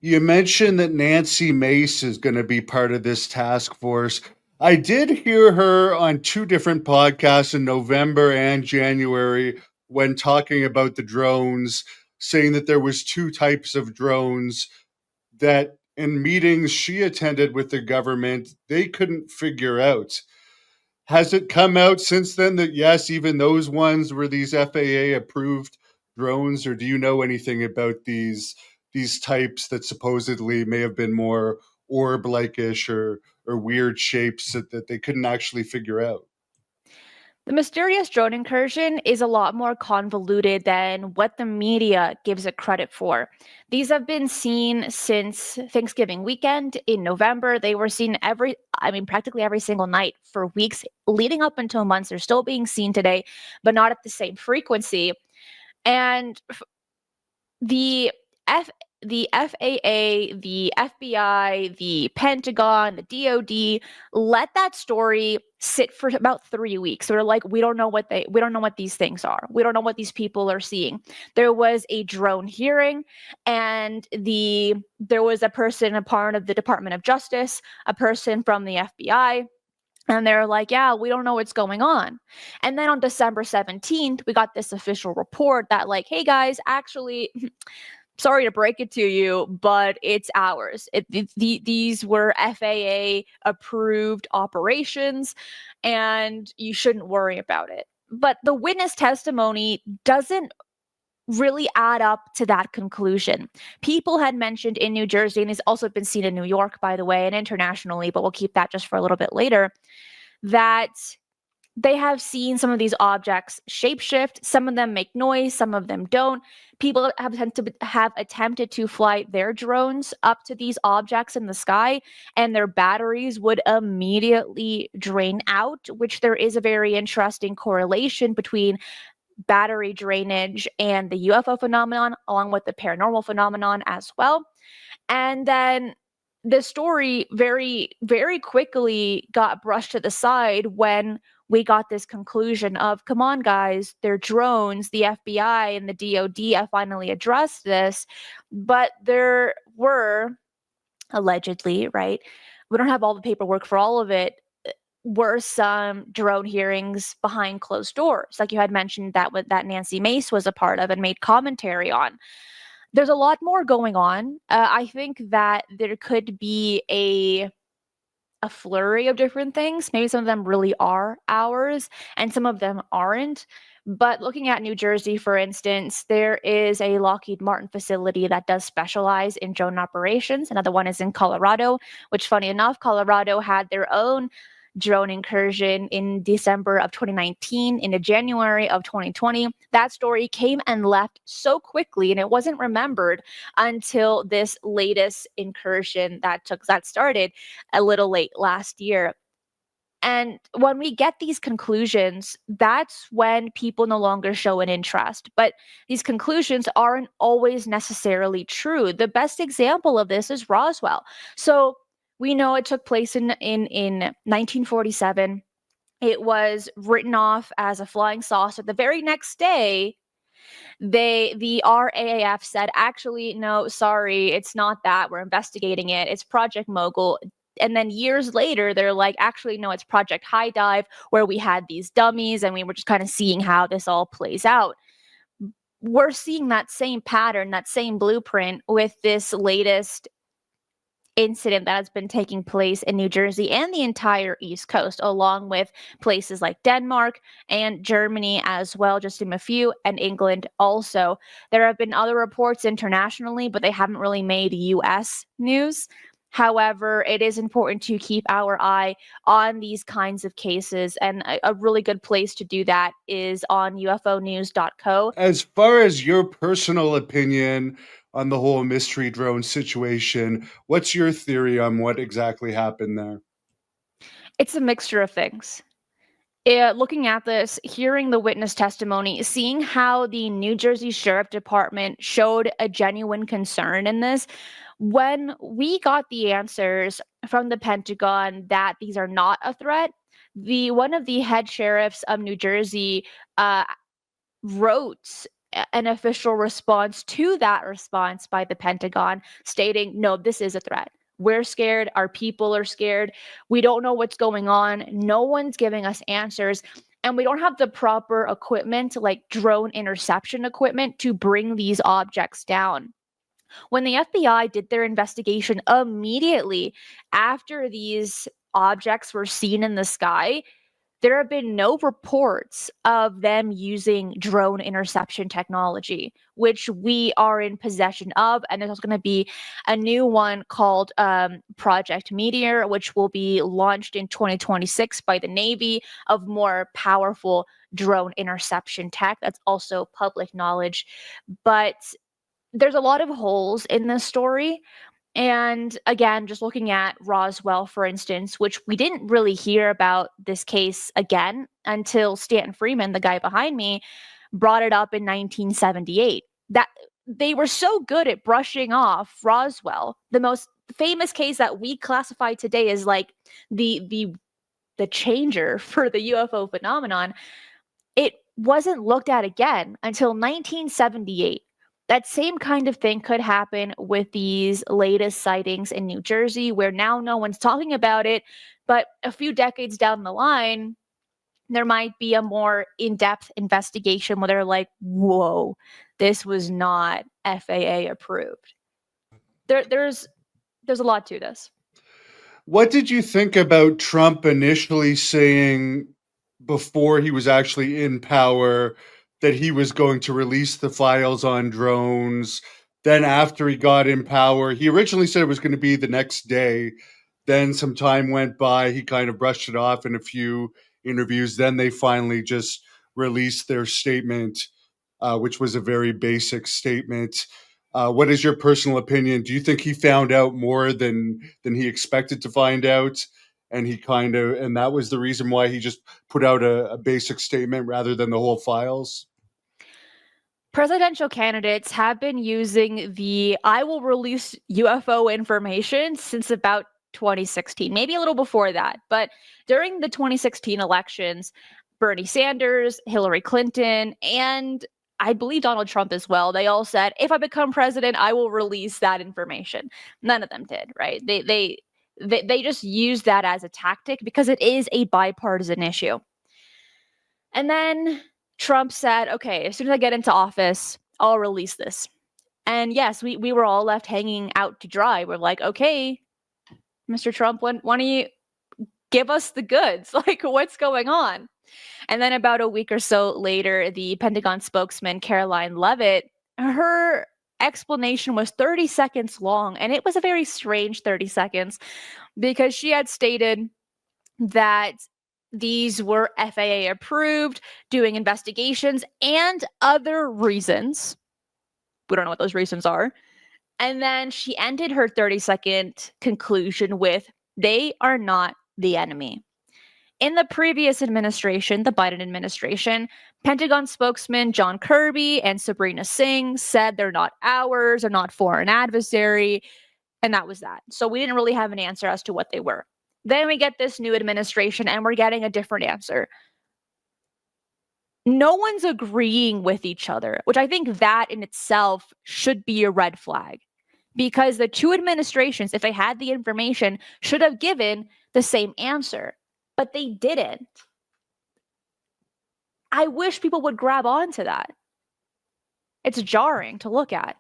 You mentioned that Nancy Mace is going to be part of this task force. I did hear her on two different podcasts in November and January when talking about the drones, saying that there was two types of drones that in meetings she attended with the government, they couldn't figure out. Has it come out since then that yes, even those ones were these FAA approved drones, or do you know anything about these types that supposedly may have been more orb like-ish or weird shapes that they couldn't actually figure out? The mysterious drone incursion is a lot more convoluted than what the media gives it credit for. These have been seen since Thanksgiving weekend in November. They were seen practically every single night for weeks leading up until months. They're still being seen today, but not at the same frequency. And the F the FAA, the FBI, the Pentagon, the DoD let that story sit for about 3 weeks. So they're like, we don't know what these things are. We don't know what these people are seeing. There was a drone hearing, and there was a person, a part of the Department of Justice, a person from the FBI. And they're like, yeah, we don't know what's going on. And then on December 17th, we got this official report that, like, hey guys, actually, sorry to break it to you, but it's ours. These were FAA approved operations, and you shouldn't worry about it. But the witness testimony doesn't really add up to that conclusion. People had mentioned in New Jersey, and it's also been seen in New York, by the way, and internationally, but we'll keep that just for a little bit later, that they have seen some of these objects shapeshift. Some of them make noise, some of them don't. People have attempted to fly their drones up to these objects in the sky, and their batteries would immediately drain out, which there is a very interesting correlation between battery drainage and the UFO phenomenon, along with the paranormal phenomenon as well. And then the story very, very quickly got brushed to the side when we got this conclusion of, come on, guys, they're drones. The FBI and the DoD have finally addressed this. But there were, allegedly, right? We don't have all the paperwork for all of it. Were some drone hearings behind closed doors, like you had mentioned that Nancy Mace was a part of and made commentary on. There's a lot more going on. I think that there could be a flurry of different things. Maybe some of them really are ours and some of them aren't. But looking at New Jersey, for instance, there is a Lockheed Martin facility that does specialize in drone operations. Another one is in Colorado, which, funny enough, Colorado had their own drone incursion in December of 2019 into January of 2020. That story came and left so quickly, and it wasn't remembered until this latest incursion that started a little late last year. And when we get these conclusions, that's when people no longer show an interest. But these conclusions aren't always necessarily true. The best example of this is Roswell. So we know it took place in 1947. It was written off as a flying saucer. The very next day, the RAAF said, actually, no, sorry, it's not that. We're investigating it. It's Project Mogul. And then years later, they're like, actually, no, it's Project High Dive, where we had these dummies and we were just kind of seeing how this all plays out. We're seeing that same pattern, that same blueprint with this latest incident that has been taking place in New Jersey and the entire East Coast, along with places like Denmark and Germany as well, just to name a few, and England also. There have been other reports internationally, but they haven't really made US news. However, it is important to keep our eye on these kinds of cases, and a really good place to do that is on ufonews.co. As far as your personal opinion on the whole mystery drone situation, what's your theory on what exactly happened there? It's a mixture of things. Looking at this, hearing the witness testimony, seeing how the New Jersey Sheriff Department showed a genuine concern in this, when we got the answers from the Pentagon that these are not a threat, the one of the head sheriffs of New Jersey uh, wrote an official response to that response by the Pentagon stating, no, this is a threat. We're scared. Our people are scared. We don't know what's going on. No one's giving us answers. And we don't have the proper equipment, like drone interception equipment, to bring these objects down. When the FBI did their investigation immediately after these objects were seen in the sky, there have been no reports of them using drone interception technology, which we are in possession of. And there's also going to be a new one called Project Meteor, which will be launched in 2026 by the Navy, of more powerful drone interception tech. That's also public knowledge. But there's a lot of holes in this story. And again, just looking at Roswell, for instance, which we didn't really hear about this case again until Stanton Freeman, the guy behind me, brought it up in 1978. That they were so good at brushing off Roswell, the most famous case that we classify today as like the changer for the UFO phenomenon. It wasn't looked at again until 1978. That same kind of thing could happen with these latest sightings in New Jersey, where now no one's talking about it, but a few decades down the line, there might be a more in-depth investigation where they're like, whoa, this was not FAA approved. There's a lot to this. What did you think about Trump initially saying, before he was actually in power, that he was going to release the files on drones? Then after he got in power, he originally said it was going to be the next day. Then some time went by. He kind of brushed it off in a few interviews. Then they finally just released their statement, which was a very basic statement. What is your personal opinion? Do you think he found out more than he expected to find out, and that was the reason why he just put out a basic statement rather than the whole files? Presidential candidates have been using the "I will release UFO information" since about 2016, maybe a little before that. But during the 2016 elections, Bernie Sanders, Hillary Clinton, and I believe Donald Trump as well, they all said, if I become president, I will release that information. None of them did, right? They just used that as a tactic because it is a bipartisan issue. And then Trump said, okay, as soon as I get into office, I'll release this. And yes, we were all left hanging out to dry. We're like, okay, Mr. Trump, why don't you give us the goods? Like, what's going on? And then about a week or so later, the Pentagon spokesman, Caroline Leavitt, her explanation was 30 seconds long. And it was a very strange 30 seconds because she had stated that these were FAA approved, doing investigations and other reasons. We don't know what those reasons are. And then she ended her 30-second conclusion with, they are not the enemy. In the previous administration, the Biden administration, Pentagon spokesman John Kirby and Sabrina Singh said they're not ours, they're not foreign adversary, and that was that. So we didn't really have an answer as to what they were. Then we get this new administration and we're getting a different answer. No one's agreeing with each other, which I think that in itself should be a red flag. Because the two administrations, if they had the information, should have given the same answer, but they didn't. I wish people would grab onto that. It's jarring to look at.